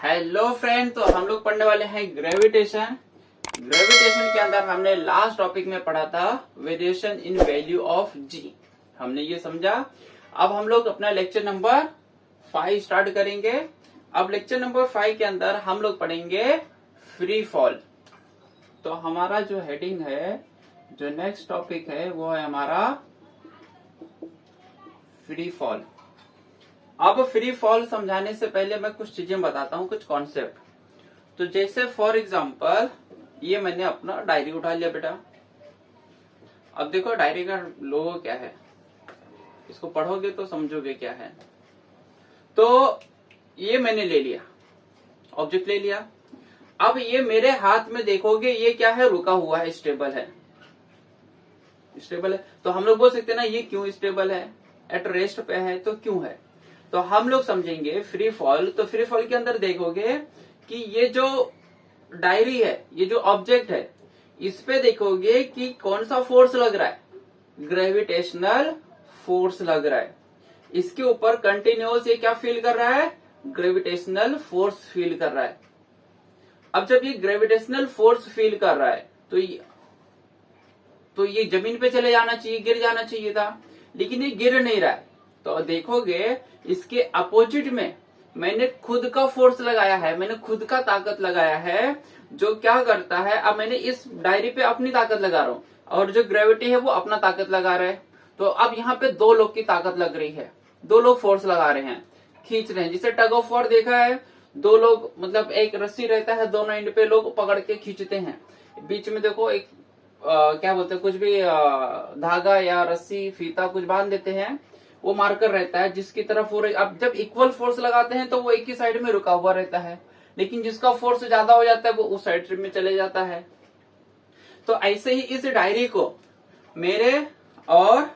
Hello friend, तो हम लोग पढ़ने वाले हैं ग्रेविटेशन। ग्रेविटेशन के अंदर हमने लास्ट टॉपिक में पढ़ा था वेरिएशन इन वैल्यू ऑफ जी। हमने ये समझा। अब हम लोग अपना लेक्चर नंबर 5 स्टार्ट करेंगे। अब लेक्चर नंबर 5 के अंदर हम लोग पढ़ेंगे फ्री फॉल। तो हमारा जो हेडिंग है, जो नेक्स्ट टॉपिक है, वो है हमारा फ्री फॉल। अब फ्री फॉल समझाने से पहले मैं कुछ चीजें बताता हूँ, कुछ कॉन्सेप्ट। तो जैसे फॉर एग्जांपल ये मैंने अपना डायरी उठा लिया बेटा। अब देखो डायरी का लोगो क्या है, इसको पढ़ोगे तो समझोगे क्या है। तो ये मैंने ले लिया, ऑब्जेक्ट ले लिया। अब ये मेरे हाथ में देखोगे, ये क्या है, रुका हुआ है, स्टेबल है। स्टेबल है तो हम लोग बोल सकते हैं ना, ये क्यों स्टेबल है, एट रेस्ट पे है, तो क्यों है। तो हम लोग समझेंगे फ्री फॉल। तो फ्री फॉल के अंदर देखोगे कि ये जो डायरी है, ये जो ऑब्जेक्ट है, इस पे देखोगे कि कौन सा फोर्स लग रहा है, ग्रेविटेशनल फोर्स लग रहा है। इसके ऊपर कंटिन्यूअस ये क्या फील कर रहा है, ग्रेविटेशनल फोर्स फील कर रहा है। अब जब ये ग्रेविटेशनल फोर्स फील कर रहा है तो ये जमीन पे चले जाना चाहिए, गिर जाना चाहिए था, लेकिन ये गिर नहीं रहा है। तो देखोगे इसके अपोजिट में मैंने खुद का फोर्स लगाया है, मैंने खुद का ताकत लगाया है, जो क्या करता है, अब मैंने इस डायरी पे अपनी ताकत लगा रहा हूं और जो ग्रेविटी है वो अपना ताकत लगा रहा है। तो अब यहाँ पे दो लोग की ताकत लग रही है, दो लोग फोर्स लगा रहे हैं, खींच रहे हैं। जिसे टग ऑफ वॉर देखा है, दो लोग, मतलब एक रस्सी रहता है, दोनों एंड पे लोग पकड़ के खींचते हैं। बीच में देखो एक क्या बोलते हैं, कुछ भी धागा या रस्सी, फीता कुछ बांध देते हैं, वो मार्कर रहता है जिसकी तरफ वो। अब जब इक्वल फोर्स लगाते हैं तो वो एक ही साइड में रुका हुआ रहता है, लेकिन जिसका फोर्स ज्यादा हो जाता है वो उस साइड में चले जाता है। तो ऐसे ही इस डायरी को मेरे और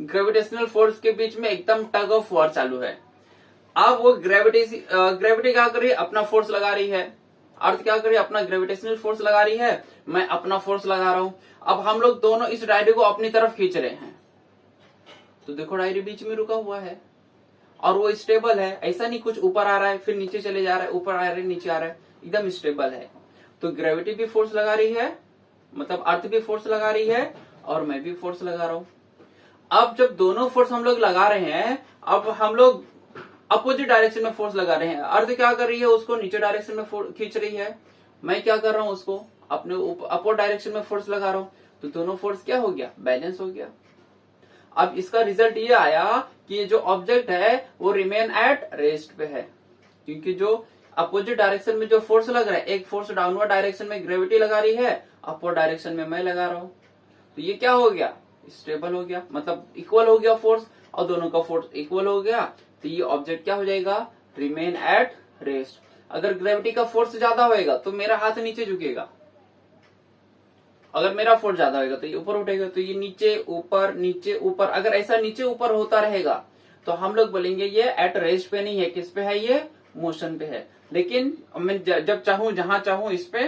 ग्रेविटेशनल फोर्स के बीच में एकदम टग ऑफ वॉर चालू है। अब वो ग्रेविटी क्या कर रही है, अपना फोर्स लगा रही है। अर्थ क्या कर रही है, अपना ग्रेविटेशनल फोर्स लगा रही है, मैं अपना फोर्स लगा रहा हूं। अब हम लोग दोनों इस डायरी को अपनी तरफ खींच रहे हैं। तो देखो डायरी बीच में रुका हुआ है और वो स्टेबल है। ऐसा नहीं कुछ ऊपर आ रहा है फिर नीचे चले जा रहा है, ऊपर आ रहा है नीचे आ रहा है, एकदम स्टेबल है। तो ग्रेविटी भी फोर्स लगा रही है, मतलब अर्थ भी फोर्स लगा रही है, और मैं भी फोर्स लगा रहा हूं। अब जब दोनों फोर्स हम लोग लगा रहे हैं, अब हम लोग अपोजिट डायरेक्शन में फोर्स लगा रहे हैं। अर्थ क्या कर रही है, उसको नीचे डायरेक्शन में खींच रही है, मैं क्या कर रहा हूं, उसको अपने अपोजिट डायरेक्शन में फोर्स लगा रहा हूं। तो दोनों फोर्स क्या हो गया, बैलेंस हो गया। अब इसका रिजल्ट ये आया कि ये जो ऑब्जेक्ट है वो रिमेन एट रेस्ट पे है, क्योंकि जो अपोजिट डायरेक्शन में जो फोर्स लग रहा है, एक फोर्स डाउनवर्ड डायरेक्शन में ग्रेविटी लगा रही है, अपवर्ड डायरेक्शन में मैं लगा रहा हूं। तो ये क्या हो गया, स्टेबल हो गया, मतलब इक्वल हो गया फोर्स, और दोनों का फोर्स इक्वल हो गया। तो ये ऑब्जेक्ट क्या हो जाएगा, रिमेन एट रेस्ट। अगर ग्रेविटी का फोर्स ज्यादा होएगा तो मेरा हाथ नीचे झुकेगा, अगर मेरा फोर्स ज्यादा होगा तो ये ऊपर उठेगा। तो ये नीचे ऊपर नीचे ऊपर, अगर ऐसा नीचे ऊपर होता रहेगा तो हम लोग बोलेंगे ये एट रेस्ट पे नहीं है, किस पे है, ये मोशन पे है। लेकिन मैं जब चाहूं, जहां चाहूं, इस पे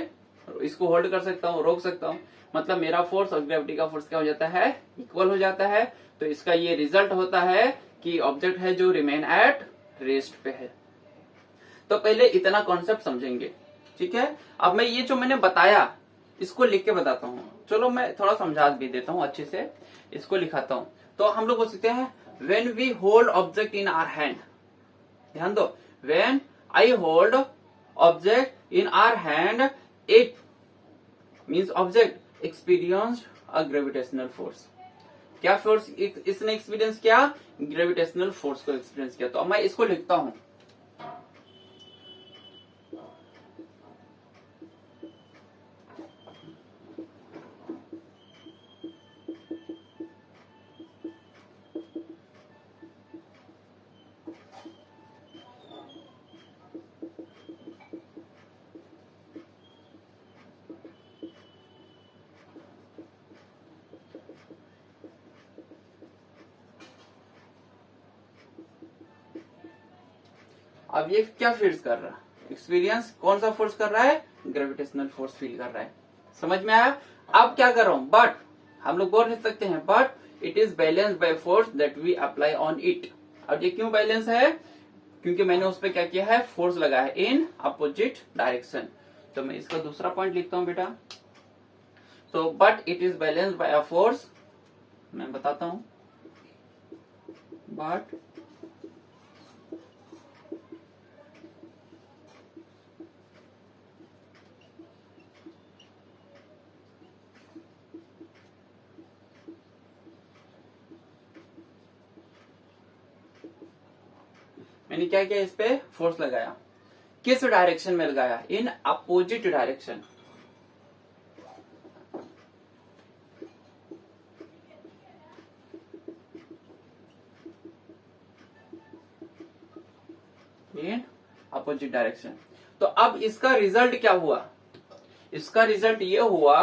इसको होल्ड कर सकता हूं, रोक सकता हूं। मतलब मेरा फोर्स और ग्रेविटी का फोर्स क्या हो जाता है, इक्वल हो जाता है। तो इसका ये रिजल्ट होता है कि ऑब्जेक्ट है जो रिमेन एट रेस्ट पे है। तो पहले इतना कॉन्सेप्ट समझेंगे, ठीक है। अब मैं ये जो मैंने बताया इसको लिख के बताता हूँ। चलो मैं थोड़ा समझा भी देता हूँ, अच्छे से इसको लिखाता हूँ। तो हम लोग बोल सकते हैं when we hold object in our hand, ध्यान दो, when I hold object in our hand, it means object experienced a gravitational force. क्या फोर्स इसने एक्सपीरियंस किया, ग्रेविटेशनल फोर्स को एक्सपीरियंस किया। तो अब मैं इसको लिखता हूं। अब ये क्या फील कर रहा है, एक्सपीरियंस कौन सा फोर्स कर रहा है, ग्रेविटेशनल फोर्स फील कर रहा है। समझ में आया। अब क्या कर रहा हूं, बट हम लोग बोल सकते हैं but it is balance by force that we apply on it. अब ये क्यों बैलेंस है, क्योंकि मैंने उस पर क्या किया है, फोर्स लगाया है इन अपोजिट डायरेक्शन। तो मैं इसका दूसरा पॉइंट लिखता हूं बेटा। तो but it is balanced bye a force, मैं बताता हूं, बट मैंने क्या किया, इस पे फोर्स लगाया, किस डायरेक्शन में लगाया, in opposite direction. In opposite direction. तो अब इसका रिजल्ट क्या हुआ, इसका रिजल्ट ये हुआ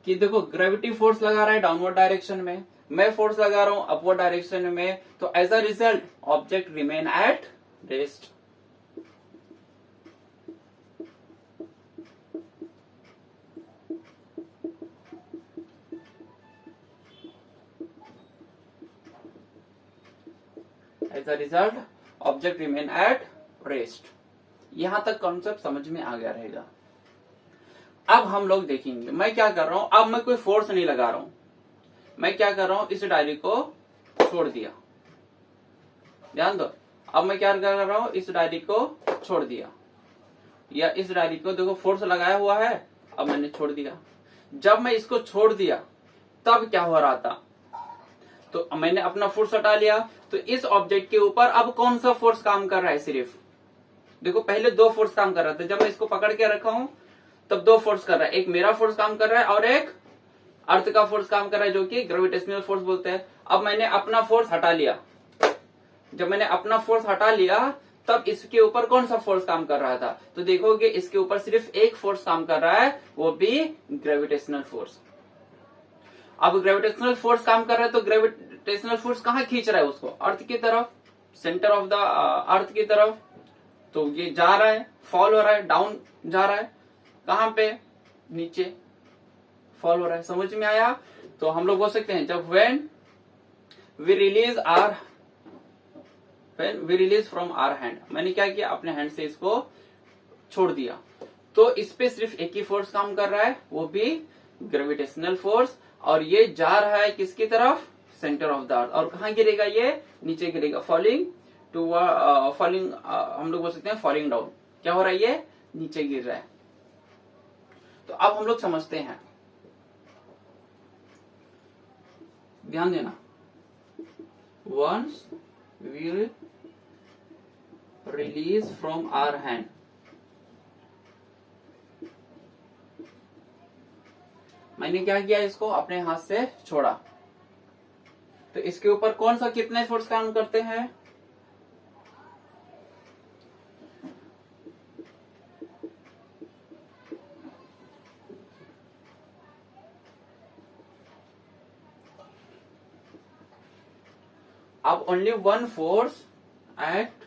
कि देखो ग्रेविटी फोर्स लगा रहा है डाउनवर्ड डायरेक्शन में, मैं फोर्स लगा रहा हूं अपवर्ड डायरेक्शन में, तो as a result object remain at rest. As a result object remain at rest. यहां तक कॉन्सेप्ट समझ में आ गया रहेगा। अब हम लोग देखेंगे, मैं क्या कर रहा हूं, अब मैं कोई फोर्स नहीं लगा रहा हूं, मैं क्या कर रहा हूं, इस डायरी को छोड़ दिया, ध्यान दो। अब मैं क्या कर रहा हूं, इस डायरी को छोड़ दिया, या इस डायरी को देखो फोर्स लगाया हुआ है, अब मैंने छोड़ दिया। जब मैं इसको छोड़ दिया तब क्या हो रहा था, तो मैंने अपना फोर्स हटा लिया, तो इस ऑब्जेक्ट के ऊपर अब कौन सा फोर्स काम कर रहा है, सिर्फ देखो पहले दो फोर्स काम कर रहा था, जब मैं इसको पकड़ के रखा हूं तब दो फोर्स कर रहा है, एक मेरा फोर्स काम कर रहा है और एक अर्थ का फोर्स काम कर रहा है, जो कि ग्रेविटेशनल फोर्स बोलते हैं। अब मैंने अपना फोर्स हटा लिया, जब मैंने अपना फोर्स हटा लिया तब इसके ऊपर कौन सा फोर्स काम कर रहा था, तो देखोगे इसके ऊपर सिर्फ एक फोर्स काम कर रहा है, वो भी ग्रेविटेशनल फोर्स। अब ग्रेविटेशनल फोर्स काम कर रहा है, तो ग्रेविटेशनल फोर्स कहाँ खींच रहा है उसको, अर्थ की तरफ, सेंटर ऑफ द अर्थ की तरफ। तो ये जा रहा है, फॉल हो रहा है, डाउन जा रहा है, कहां पे, नीचे फॉल हो रहा है। समझ में आया। तो हम लोग बोल सकते हैं जब when we release from our hand, मैंने क्या किया, अपने हैंड से इसको छोड़ दिया, तो इस पे सिर्फ एक ही फोर्स काम कर रहा है, वो भी ग्रेविटेशनल फोर्स, और ये जा रहा है किसकी तरफ, सेंटर ऑफ द अर्थ। और कहाँ गिरेगा, ये नीचे गिरेगा, फॉलिंग टू फॉलिंग, हम लोग बोल सकते हैं फॉलिंग डाउन। क्या हो रहा है, ये नीचे गिर रहा है। तो अब हम लोग समझते हैं, ध्यान देना, once we release from our hand, मैंने क्या किया, इसको अपने हाथ से छोड़ा, तो इसके ऊपर कौन सा कितने फोर्स काम करते हैं, अब only one force act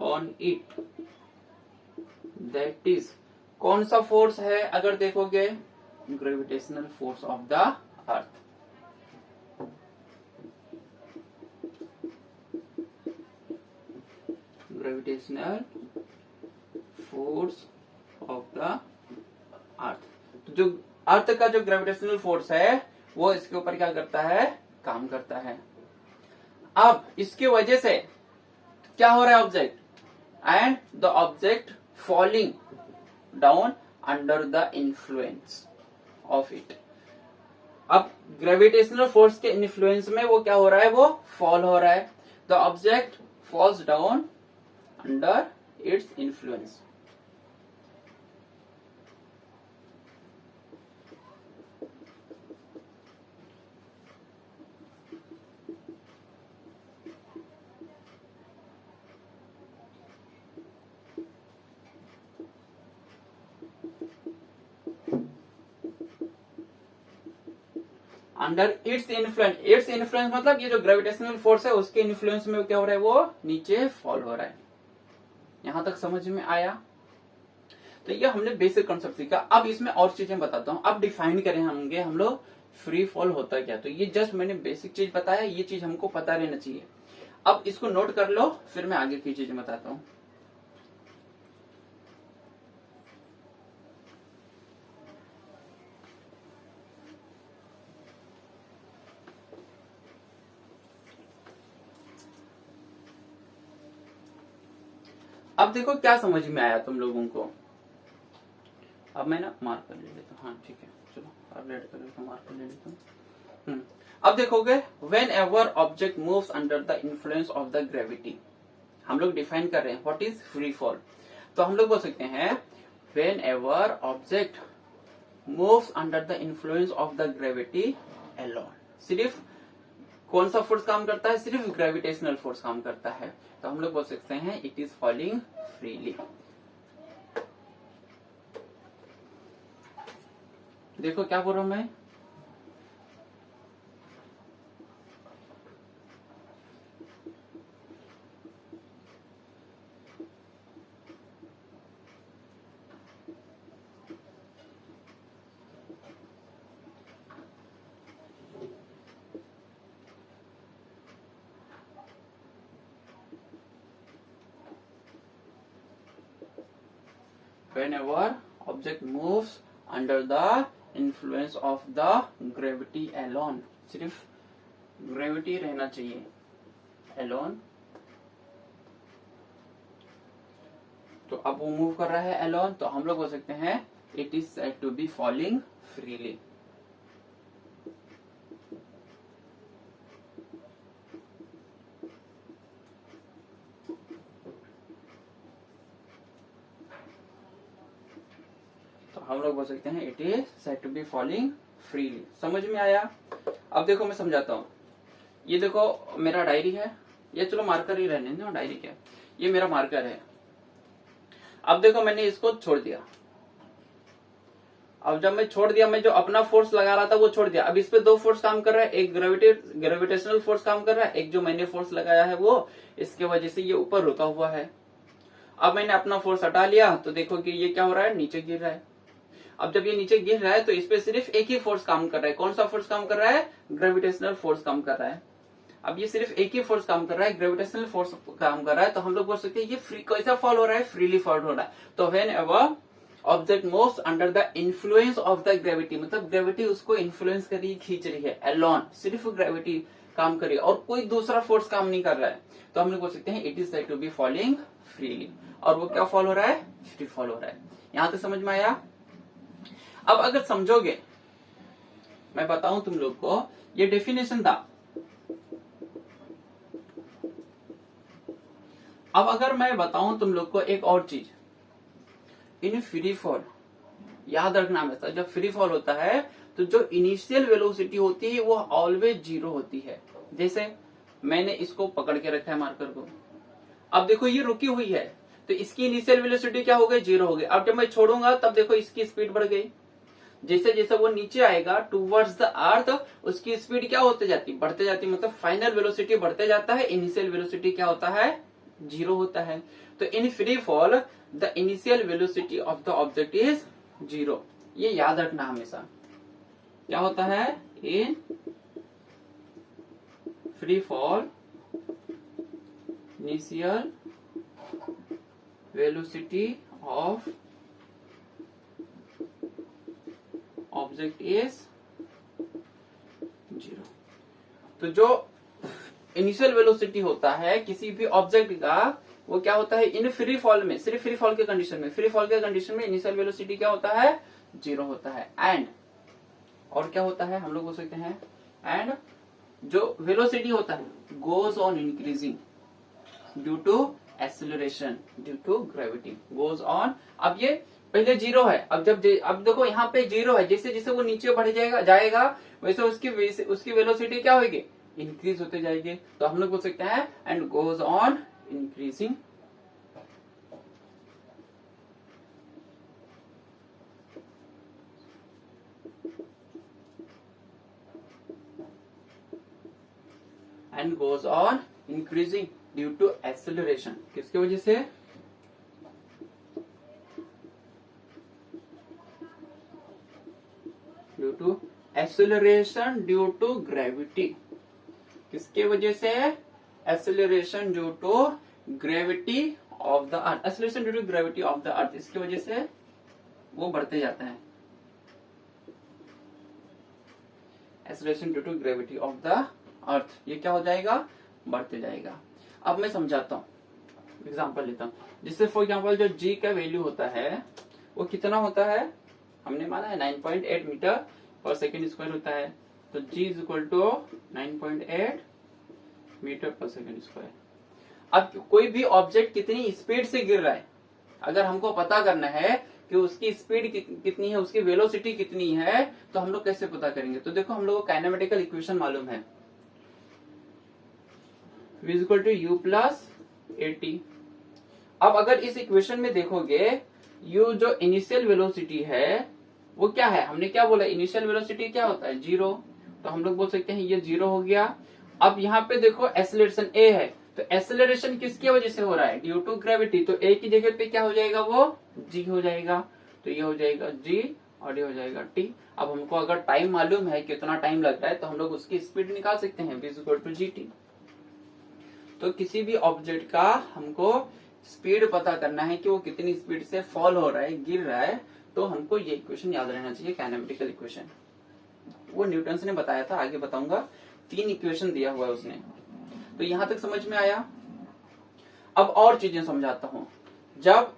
on it, that is, कौन सा फोर्स है, अगर देखोगे gravitational force of the earth. Gravitational force of the अर्थ, तो जो अर्थ का जो ग्रेविटेशनल फोर्स है वो इसके ऊपर क्या करता है, काम करता है। अब इसकी वजह से क्या हो रहा है, object and the object falling down under the influence of it. अब ग्रेविटेशनल फोर्स के इन्फ्लुएंस में वो क्या हो रहा है, वो फॉल हो रहा है, the object falls down under its influence. Under its influence, its influence मतलब ये जो ग्रेविटेशनल फोर्स है उसके इन्फ्लुएंस में क्या हो रहा है, वो नीचे फॉल हो रहा है। यहां तक समझ में आया। तो ये हमने बेसिक कॉन्सेप्ट सीखा। अब इसमें और चीजें बताता हूं, अब डिफाइन करें होंगे हम लोग फ्री फॉल होता क्या। तो ये जस्ट मैंने बेसिक चीज बताया, ये चीज हमको पता रहना चाहिए। अब इसको नोट कर लो, फिर मैं आगे की चीजें बताता हूं। अब देखो क्या समझ में आया तुम लोगों को। अब मैं ना मार्क कर ले लेता हूँ, हाँ ठीक है, चलो अब लेट कर लेता हूँ, मार्क कर ले लेता हूँ। अब देखोगे when ever object moves under the influence of the gravity, हम लोग डिफाइन कर रहे हैं व्हाट इज फ्री फॉल। तो हम लोग बोल सकते हैं when ever object moves under the influence of the gravity alone, सिर्फ कौन सा फोर्स काम करता है, सिर्फ ग्रेविटेशनल फोर्स काम करता है। तो हम लोग बोल सकते हैं इट इज फॉलिंग फ्रीली। देखो क्या बोल रहा हूं मैं, whenever object moves under the influence of the gravity alone, सिर्फ ग्रेविटी रहना चाहिए alone। तो अब वो मूव कर रहा है alone, तो हम लोग बोल सकते हैं it is said to be falling freely। हम लोग बोल सकते हैं it is said to be falling freely. समझ में आया। अब देखो मैं समझाता हूँ। ये देखो मेरा डायरी है, ये चलो मार्कर ही रहने दो, डायरी क्या, ये मेरा मार्कर है। अब देखो मैंने इसको छोड़ दिया, अब जब मैं छोड़ दिया, मैं जो अपना फोर्स लगा रहा था वो छोड़ दिया। अब इस पे दो फोर्स काम कर रहा है, एक ग्रेविटेशनल फोर्स काम कर रहा है, एक जो मैंने फोर्स लगाया है वो, इसके वजह से ये ऊपर रुका हुआ है। अब मैंने अपना फोर्स हटा लिया तो देखो कि ये क्या हो रहा है, नीचे गिर रहा है। अब जब ये नीचे गिर रहा है तो इस पे सिर्फ एक ही फोर्स काम कर रहा है। कौन सा फोर्स काम कर रहा है, ग्रेविटेशनल फोर्स काम कर रहा है। अब ये सिर्फ एक ही फोर्स काम कर रहा है, ग्रेविटेशनल फोर्स काम कर रहा है। तो हम लोग बोल सकते हैं ये फ्री कैसा फॉल हो रहा है, फ्रीली फॉल हो रहा है। तो when ever object moves under the influence of the gravity, मतलब ग्रेविटी उसको इन्फ्लुएंस कर रही है, खींच रही है अलोन, सिर्फ ग्रेविटी काम कर रही है और कोई दूसरा फोर्स काम नहीं कर रहा है। तो हम लोग बोल सकते हैं it is said to be falling freely. और वो क्या फॉल हो रहा है, फ्री फॉल हो रहा है। यहां तक समझ में आया। अब अगर समझोगे, मैं बताऊं तुम लोग को, ये डेफिनेशन था। अब अगर मैं बताऊं तुम लोग को एक और चीज, इन फ्री फॉल याद रखना हमेशा, जब फ्री फॉल होता है तो जो इनिशियल वेलोसिटी होती है वो ऑलवेज जीरो होती है। जैसे मैंने इसको पकड़ के रखा है मार्कर को, अब देखो ये रुकी हुई है तो इसकी इनिशियल वेलोसिटी क्या हो गई, जीरो हो गई। अब जब मैं छोड़ूंगा तब देखो इसकी स्पीड बढ़ गई। जैसे जैसे वो नीचे आएगा टूवर्ड्स द अर्थ, उसकी स्पीड क्या होते जाती, बढ़ते जाती, मतलब फाइनल वेलोसिटी बढ़ते जाता है, इनिशियल वेलोसिटी क्या होता है, जीरो होता है। तो in free fall the initial velocity of the object is zero. ये याद रखना हमेशा, क्या होता है, in free fall initial velocity of object is zero. तो जो इनिशियल वेलोसिटी होता है किसी भी ऑब्जेक्ट का, वो क्या होता है, इन फ्री फॉल में, सिर्फ फ्री फॉल के कंडीशन में, फ्री फॉल के कंडीशन में इनिशियल वेलोसिटी क्या होता है, जीरो होता है। एंड और क्या होता है, हम लोग बोल सकते हैं एंड जो वेलोसिटी होता है goes on increasing due to acceleration due to gravity, goes on. अब ये पहले जीरो है, अब अब देखो यहाँ पे जीरो है, जैसे जैसे वो नीचे बढ़ जाएगा वैसे उसकी वेलोसिटी क्या होगी, इंक्रीज होते जाएगी। तो हम लोग बोल सकते हैं and goes on increasing. And goes on increasing due to acceleration, किसकी वजह से, due to acceleration due to gravity, किसके वजह से, acceleration due to gravity of the earth, acceleration due to gravity of the earth, इसकी वजह से वो बढ़ते जाता है, acceleration due to gravity of the earth, ये क्या हो जाएगा, बढ़ते जाएगा। अब मैं समझाता हूँ, एग्जांपल लेता हूँ, जिससे फॉर एग्जांपल जो g का वैल्यू होता है वो कितना होता है, हमने माना है 9.8 मीटर पर सेकेंड स्क्वायर होता है, तो g is equal to 9.8 metre per second square. अब कोई भी ऑब्जेक्ट कितनी स्पीड से गिर रहा है, अगर हमको पता करना है कि उसकी स्पीड कितनी है, उसकी वेलोसिटी कितनी है, तो हम लोग कैसे पता करेंगे, तो देखो हम लोग को काइनेमेटिकल इक्वेशन मालूम है, v is equal to u plus at। अब अगर इस इक्वेशन में देखोगे u जो इनिशियल वेलोसिटी है वो क्या है, हमने क्या बोला, इनिशियल वेलोसिटी क्या होता है, 0, तो हम लोग बोल सकते हैं ये 0 हो गया। अब यहाँ पे देखो एक्सेलरेशन a है, तो एक्सेलरेशन किसकी वजह से हो रहा है, ड्यू टू ग्रेविटी, तो a की जगह पे क्या हो जाएगा, वो g हो जाएगा, तो ये हो जाएगा g और ये हो जाएगा t। अब हमको अगर टाइम मालूम है कितना टाइम लग रहा है, तो हम लोग उसकी स्पीड निकाल सकते हैं, v is equal to gt। तो किसी भी ऑब्जेक्ट का हमको स्पीड पता करना है कि वो कितनी स्पीड से फॉल हो रहा है, गिर रहा है, तो हमको ये इक्वेशन याद रहना चाहिए, काइनेमेटिकल इक्वेशन। वो न्यूटन ने बताया था, आगे बताऊंगा, 3 इक्वेशन दिया हुआ है उसने। तो यहां तक समझ में आया। अब और चीजें समझाता हूं। जब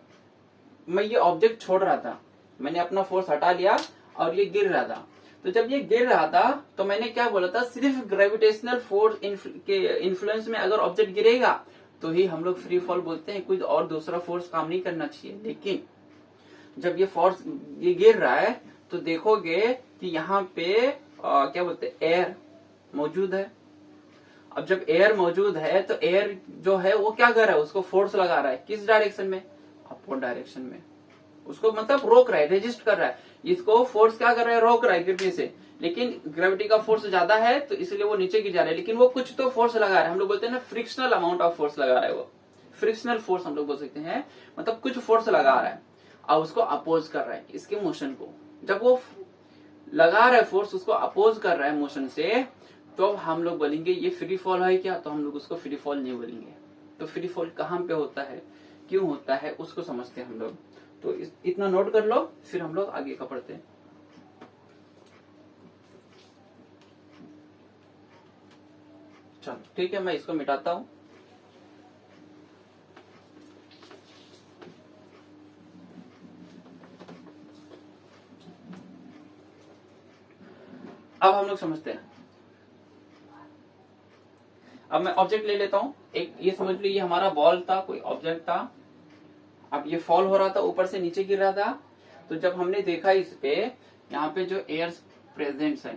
मैं ये ऑब्जेक्ट छोड़ रहा था, मैंने अपना फोर्स हटा लिया और ये गिर रहा था, तो जब ये गिर रहा था तो मैंने क्या बोला था, सिर्फ ग्रेविटेशनल फोर्स के इन्फ्लुएंस में अगर ऑब्जेक्ट गिरेगा तो ही हम लोग फ्री फॉल बोलते हैं, कोई और दूसरा फोर्स काम नहीं करना चाहिए। लेकिन जब ये फोर्स ये गिर रहा है तो देखोगे कि यहाँ पे क्या बोलते हैं, एयर मौजूद है। अब जब एयर मौजूद है तो एयर जो है वो क्या कर रहा है, उसको फोर्स लगा रहा है, किस डायरेक्शन में, अपवर्ड डायरेक्शन में, उसको मतलब रोक रहा है, रेजिस्ट कर रहा है, इसको फोर्स क्या कर रहा है, रोक रहा है गिरने से। लेकिन ग्रेविटी का फोर्स ज्यादा है तो इसलिए वो नीचे गिर जा रहा है, लेकिन वो कुछ तो फोर्स लगा रहा है, हम लोग बोलते हैं ना फ्रिक्शनल अमाउंट ऑफ फोर्स लगा रहा है, वो फ्रिक्शनल फोर्स हम लोग बोल सकते हैं, मतलब कुछ फोर्स लगा रहा है और उसको अपोज कर रहा है इसके मोशन को। जब वो लगा रहा है फोर्स, उसको अपोज कर रहा है मोशन से, तो हम लोग बोलेंगे ये फ्री फॉल है क्या, तो हम लोग उसको फ्री फॉल नहीं बोलेंगे। तो फ्री फॉल कहाँ पे होता है, क्यों होता है, उसको समझते हैं हम लोग। तो इतना नोट कर लो, फिर हम लोग आगे का पढ़ते हैं। चलो ठीक है, मैं इसको मिटाता हूं। अब हम लोग समझते हैं। अब मैं ऑब्जेक्ट ले लेता हूं एक, ये समझ लो ये हमारा बॉल था, कोई ऑब्जेक्ट था। अब ये फॉल हो रहा था, ऊपर से नीचे गिर रहा था। तो जब हमने देखा इस पे, यहाँ पे जो एयर प्रेजेंट है,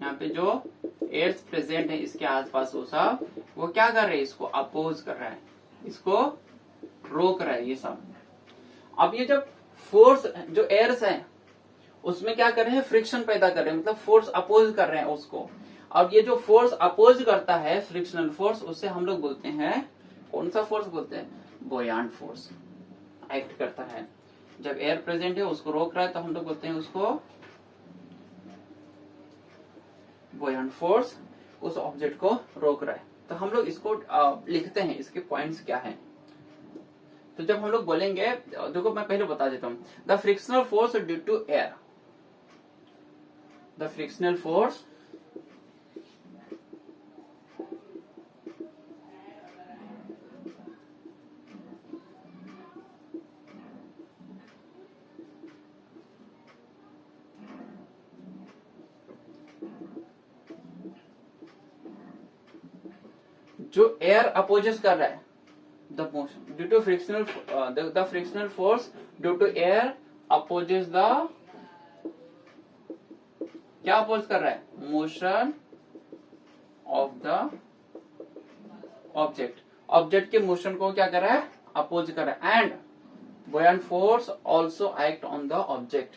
यहाँ पे जो एयर प्रेजेंट है इसके आसपास, वो सब वो क्या कर रहे हैं, इसको अपोज कर रहा है, इसको रोक रहा है ये सब। अब ये जब फोर्स जो एयर्स है उसमें क्या कर रहे हैं, फ्रिक्शन पैदा कर रहे हैं, मतलब फोर्स अपोज कर रहे हैं उसको। अब ये जो फोर्स अपोज करता है, फ्रिक्शनल फोर्स, उससे हम लोग बोलते हैं, कौन सा फोर्स बोलते हैं, बोयांट फोर्स एक्ट करता है। जब एयर प्रेजेंट है उसको रोक रहा है तो हम लोग बोलते हैं उसको बोयांट फोर्स, उस ऑब्जेक्ट को रोक रहा है। तो हम लोग इसको लिखते हैं, इसके पॉइंट्स क्या हैं। तो जब हम लोग बोलेंगे, देखो मैं पहले बता देता हूं, the frictional force due to air, the frictional force जो एयर अपोजेस कर रहा है, the motion due to frictional, the frictional force due to air opposes the, क्या अपोज कर रहा है, motion of the object, object के मोशन को क्या कर रहा है, अपोज कर रहा है। And buoyant force also act on the object.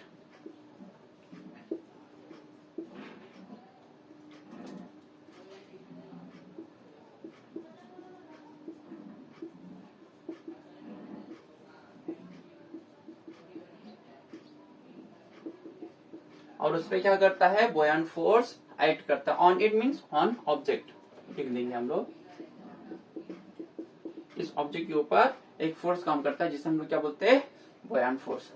और उस पे क्या करता है, buoyant force एक्ट करता है। On it means on object, लिख देंगे हम लोग। इस ऑब्जेक्ट के ऊपर एक फोर्स काम करता है जिसे हम लोग क्या बोलते हैं, बुयान फोर्स।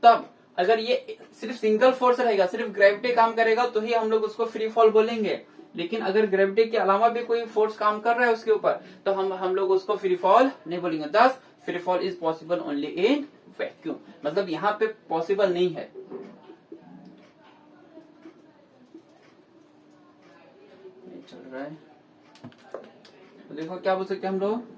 तब अगर ये सिर्फ सिंगल फोर्स रहेगा, सिर्फ ग्रेविटी काम करेगा तो ही हम लोग उसको फ्री फॉल बोलेंगे। लेकिन अगर ग्रेविटी के अलावा भी कोई फोर्स काम कर रहा है उसके ऊपर तो हम लोग उसको फ्री फॉल नहीं बोलेंगे। दस free fall is possible only in vacuum, मतलब यहाँ पे पॉसिबल नहीं है। चल रहा है तो देखो क्या बोल सकते हैं हम लोग,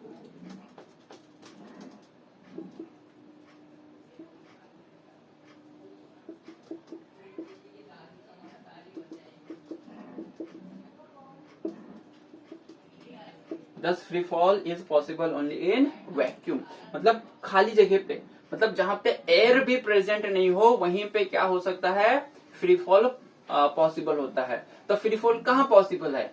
दस free fall is possible only in vacuum, मतलब खाली जगह पे, मतलब जहां पे एयर भी प्रेजेंट नहीं हो वहीं पे क्या हो सकता है, फ्री फॉल पॉसिबल होता है। तो फ्री फॉल कहाँ पॉसिबल है,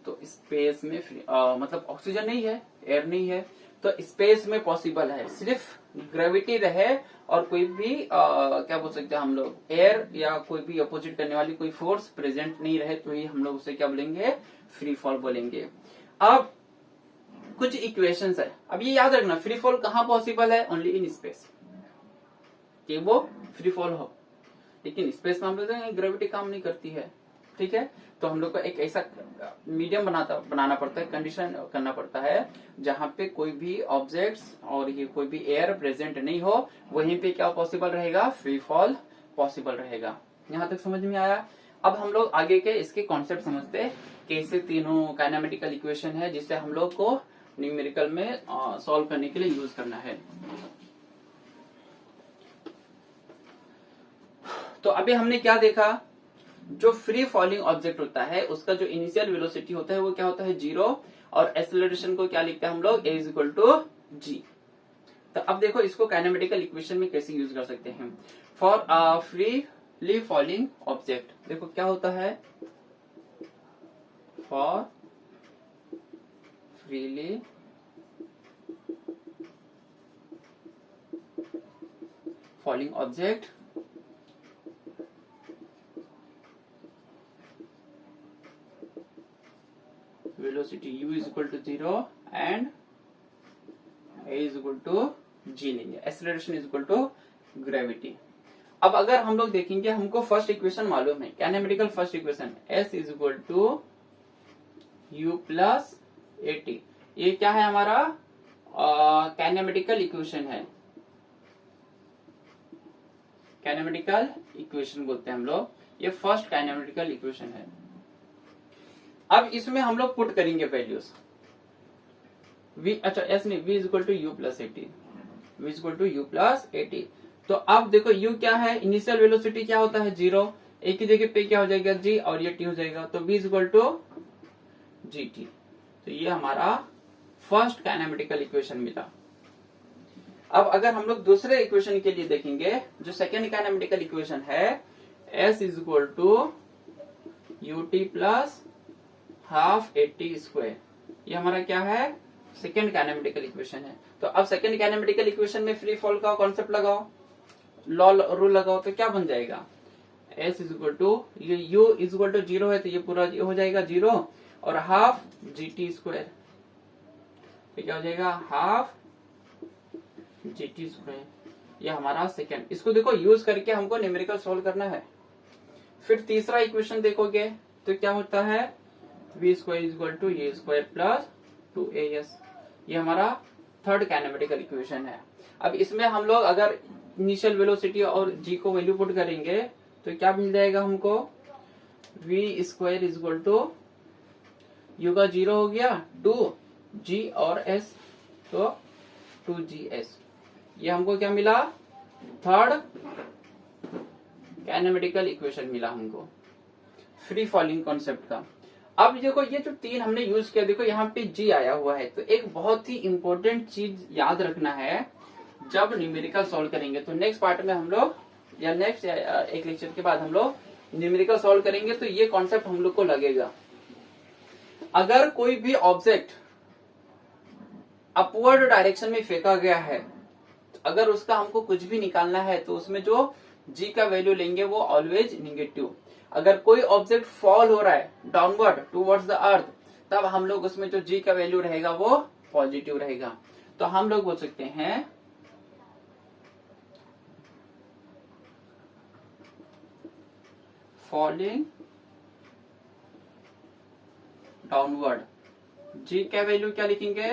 तो स्पेस में मतलब ऑक्सीजन नहीं है, एयर नहीं है, तो स्पेस में पॉसिबल है। सिर्फ ग्रेविटी रहे और कोई भी क्या बोल सकते हैं हम लोग, एयर या कोई भी अपोजिट करने वाली कोई फोर्स प्रेजेंट नहीं रहे तो ही हम लोग उसे क्या बोलेंगे, फ्री फॉल बोलेंगे। अब कुछ इक्वेशंस है, अब ये याद रखना, फ्री फॉल कहाँ पॉसिबल है, ओनली इन स्पेस, कि वो फ्री फॉल हो। लेकिन स्पेस में हम लोग ग्रेविटी काम नहीं करती है, ठीक है। तो हम लोग को एक ऐसा मीडियम बनाना पड़ता है, कंडीशन करना पड़ता है जहां पे कोई भी ऑब्जेक्ट्स और ये कोई भी एयर प्रेजेंट नहीं हो, वहीं पे क्या पॉसिबल रहेगा, फ्री फॉल पॉसिबल रहेगा। यहाँ तक समझ में आया। अब हम लोग आगे के इसके कॉन्सेप्ट समझते हैं, कैसे तीनों काइनेमेटिकल इक्वेशन है जिससे हम लोग को न्यूमेरिकल में सॉल्व करने के लिए यूज करना है। तो अभी हमने क्या देखा, जो फ्री फॉलिंग ऑब्जेक्ट होता है उसका जो इनिशियल वेलोसिटी होता है वो क्या होता है, 0, और एक्सेलरेशन को क्या लिखते हैं हम लोग, a = g। तो अब देखो इसको काइनेमेटिकल इक्वेशन में कैसे यूज कर सकते हैं। फॉर फ्रीली फॉलिंग ऑब्जेक्ट, देखो क्या होता है, for freely falling object velocity u = 0 and a = g लेंगे, acceleration = gravity। अब अगर हम लोग देखेंगे, हमको फर्स्ट इक्वेशन मालूम है, kinematical first equation s = u + at, ये क्या है हमारा काइनेमेटिकल इक्वेशन है, काइनेमेटिकल इक्वेशन बोलते हैं हम लोग, ये फर्स्ट काइनेमेटिकल इक्वेशन है। अब इसमें हम लोग पुट करेंगे वैल्यूज अच्छा एस नहीं, v = u + at, v = u + at। तो अब देखो u क्या है, इनिशियल वेलोसिटी क्या होता है, 0, एक ही जगह पे क्या हो जाएगा, g, और ये t हो जाएगा, तो v = gt। तो ये हमारा फर्स्ट काइनेमेटिकल इक्वेशन मिला। अब अगर हम लोग दूसरे इक्वेशन के लिए देखेंगे, जो सेकेंड काइनेमेटिकल इक्वेशन है, s = ut + हाफ at², ये हमारा क्या है, सेकेंड काइनेमेटिकल इक्वेशन है। तो अब सेकेंड काइनेमेटिकल इक्वेशन में फ्री फॉल का कॉन्सेप्ट लगाओ, लॉ रूल लगाओ, तो क्या बन जाएगा, s = ये u = 0 है तो ये पूरा हो जाएगा 0, और हाफ gt², तो क्या हो जाएगा, हाफ gt²। ये हमारा सेकेंड, इसको देखो यूज करके हमको न्यूमेरिकल सॉल्व करना है। फिर तीसरा इक्वेशन देखोगे तो क्या होता है, v² = a² + 2as, ये हमारा थर्ड काइनेमेटिकल इक्वेशन है। अब इसमें हम लोग अगर इनिशियल वेलोसिटी और g को वैल्यू पुट करेंगे तो क्या मिल जाएगा हमको, v² = u का 0 हो गया, 2g और s, तो 2gs, ये हमको क्या मिला, थर्ड काइनेमेटिकल इक्वेशन मिला हमको फ्री फॉलिंग कॉन्सेप्ट का। अब देखो ये जो तीन हमने यूज किया, देखो यहाँ पे g आया हुआ है, तो एक बहुत ही इंपॉर्टेंट चीज याद रखना है जब न्यूमेरिकल सॉल्व करेंगे। तो नेक्स्ट पार्ट में हम लोग, या नेक्स्ट एक लेक्चर के बाद हम लोग न्यूमेरिकल सॉल्व करेंगे, तो ये कॉन्सेप्ट हम लोग को लगेगा। अगर कोई भी ऑब्जेक्ट अपवर्ड डायरेक्शन में फेंका गया है, तो अगर उसका हमको कुछ भी निकालना है तो उसमें जो g का वैल्यू लेंगे वो ऑलवेज नेगेटिव। अगर कोई ऑब्जेक्ट फॉल हो रहा है डाउनवर्ड टूवर्ड्स द अर्थ, तब हम लोग उसमें जो जी का वैल्यू रहेगा वो पॉजिटिव रहेगा। तो हम लोग बोल सकते हैं फॉलिंग डाउनवर्ड, जी का वैल्यू क्या लिखेंगे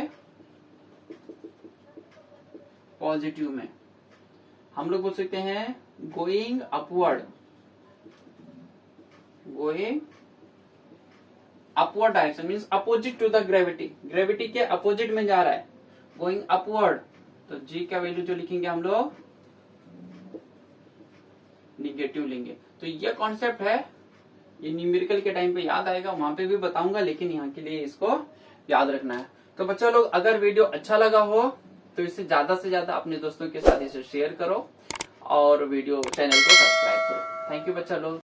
पॉजिटिव में। हम लोग बोल सकते हैं going upward, going upward direction means opposite to the gravity, gravity के अपोजिट में जा रहा है, गोइंग अपवर्ड, तो जी का वैल्यू जो लिखेंगे हम लोग निगेटिव लेंगे। तो ये कॉन्सेप्ट है, ये न्यूमेरिकल के टाइम पे याद आएगा, वहां पे भी बताऊंगा, लेकिन यहाँ के लिए इसको याद रखना है। तो बच्चों लोग, अगर वीडियो अच्छा लगा हो तो इसे ज्यादा से ज्यादा अपने दोस्तों के साथ इसे शेयर करो और वीडियो चैनल को सब्सक्राइब करो। थैंक यू बच्चा लोग।